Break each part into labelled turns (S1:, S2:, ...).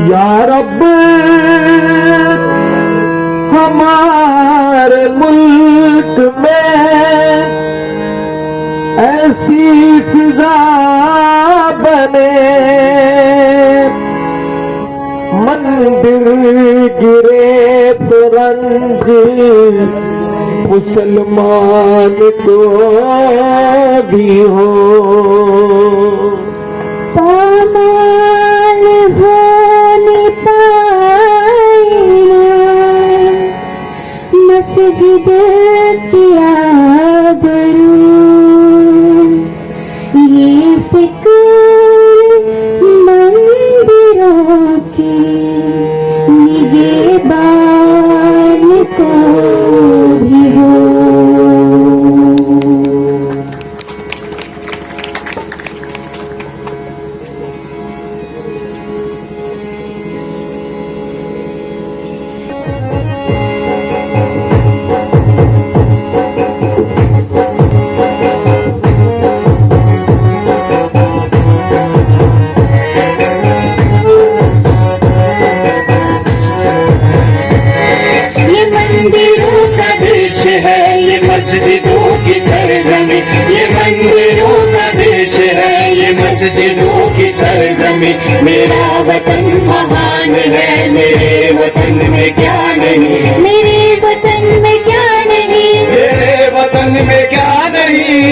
S1: या रब हमारे मुल्क में ऐसी फिजा बने, मंदिर गिरे तो रंज मुसलमान को भी हो।
S2: पामाल होने पाए मस्जिद किया बरू, ये फिक्र मंदिरों की निगहबान को भी हो।
S3: मस्जिदों की सरजमी, ये मंदिरों का देश है, ये मस्जिदों की सरजमी। मेरा वतन महान है, मेरे वतन में क्या नहीं,
S2: मेरे वतन में क्या नहीं,
S3: मेरे वतन में क्या नहीं।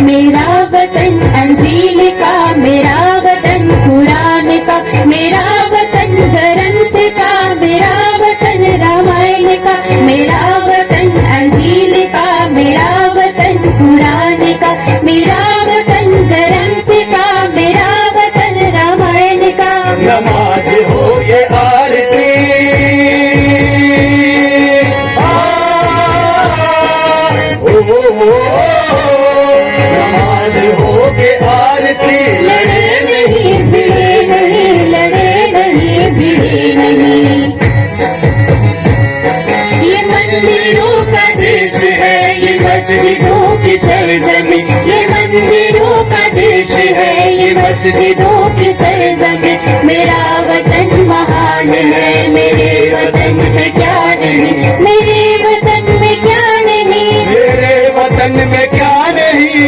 S2: मेरा वतन अंजील का, मेरा वतन कुरान का, मेरा वतन ग्रंथ का, मेरा वतन रामायण का, मेरा वतन अंजील का, मेरा वतन कुरान का, मेरा वतन ग्रंथ का, मेरा वतन रामायण का।
S3: नमाज हो ये आरती, नमाज हो के आरती,
S2: लड़े नहीं भिड़े नहीं, लड़े नहीं भिड़े नहीं। ये मंदिरों का देश है, ये मस्जिदों की सरजमी, ये मंदिरों का देश है, ये मस्जिदों की सरजमी। मेरा वतन महान है, मेरे वतन में क्या नहीं, मेरे वतन में क्या नहीं,
S3: मेरे वतन में क्या नहीं।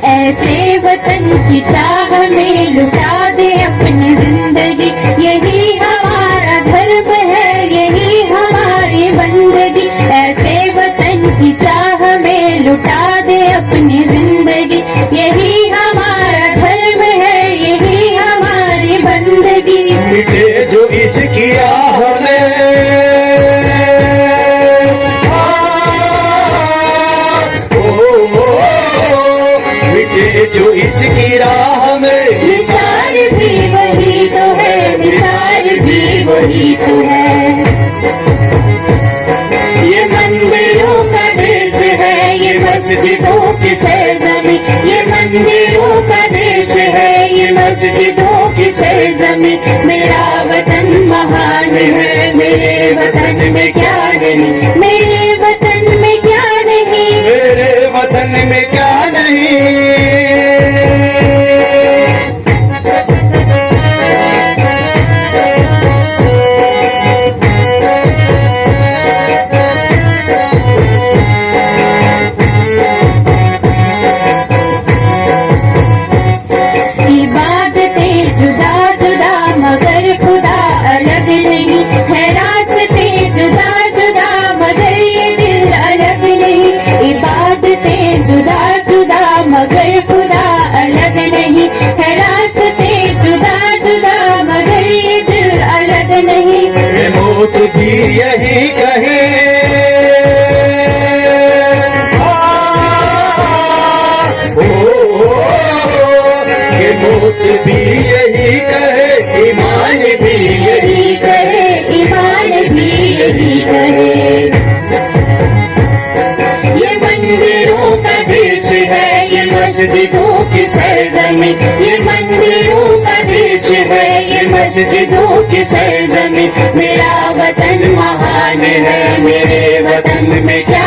S2: ऐसे वतन की चाह में लुटा दे अपनी जिंदगी, यही हमारा धर्म है, यही हमारी बंदगी। ऐसे वतन की चाह में लुटा दे अपनी जिंदगी, यही हमारा धर्म है, यही हमारी बंदगी।
S3: मिटे जो इसकी राह में, मिटे जो इसकी राह में,
S2: निसार भी वही तो है, निसार भी वही तो है। ये मंदिरों का देश है, ये मस्जिदों की सरजमी, ये मंदिरों का देश है, ये मस्जिदों की सरजमी। मेरा वतन महान है, मेरे वतन में क्या नहीं, मेरे वतन में क्या नहीं,
S3: मेरे वतन में क्या नहीं।
S2: इबादतें जुदा जुदा मगर खुदा अलग नहीं, है रास्ते जुदा जुदा मगर ये दिल अलग नहीं। इबादतें जुदा जुदा मगर खुदा अलग नहीं, है रास्ते जुदा जुदा मगर ये दिल अलग नहीं।
S3: मौत भी यही कहे, ओ मस्जिदों की सरजमी, ये मंदिरों का देश है, ये मस्जिदों की सरजमी। मेरा वतन महान है, मेरे वतन में क्या